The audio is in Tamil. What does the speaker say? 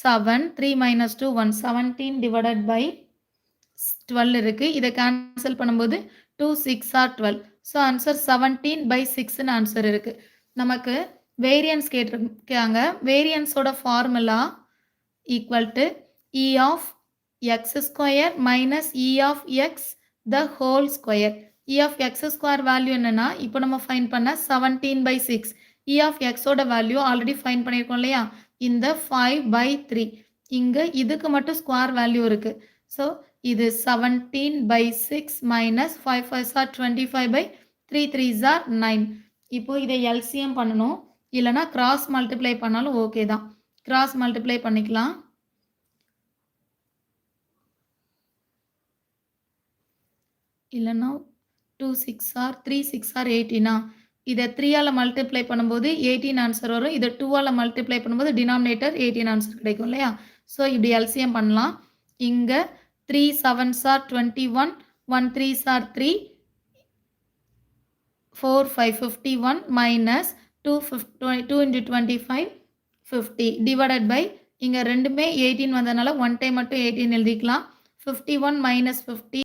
7, 3 minus 2, 1. 17 divided by 12 இருக்கு. இதை கேன்சல் பண்ணும்போது 2 6 ஆர் 12. ஸோ ஆன்சர் 17 by 6ன்னு ஆன்சர் இருக்கு. நமக்கு வேரியன்ஸ் கேட்டிருக்காங்க. வேரியன்ஸோட formula equal to E of x square மைனஸ் E of x the whole square. E of x square value என்னன்னா இப்போ நம்ம ஃபைண்ட் பண்ண 17 by 6. E of x ஓட வேல்யூ ஆல்ரெடி ஃபைண்ட் பண்ணியிருக்கோம் இல்லையா, இந்த 5 by 3. இங்கே இதுக்கு மட்டும் ஸ்கொயர் வேல்யூ இருக்கு. ஸோ இது 17 by 6 minus 5 5s are 25 by 3 3s are 9. இப்போ இதை LCM பண்ணணும், இல்லைனா கிராஸ் மல்டிப்ளை பண்ணாலும் ஓகே தான். கிராஸ் மல்டிப்ளை பண்ணிக்கலாம். இல்லைனா 2 6 ஆர் 3 6 ஆர் 18. இதை 3ஆல் மல்டிப்ளை பண்ணும்போது 18 ஆன்சர் வரும். இதை 2ஆல் மல்டிப்ளை பண்ணும்போது டினாமினேட்டர் 18 ஆன்சர் கிடைக்கும் இல்லையா. ஸோ இப்படி LCM பண்ணலாம். இங்கே 3 7s are 21, 1 3s are 3, 4 5 51 minus 2 into 25 50 divided by இங்கே ரெண்டுமே 18 வந்ததுனால ஒன் டைம் மட்டும் 18 எழுதிக்கலாம். 51 minus 50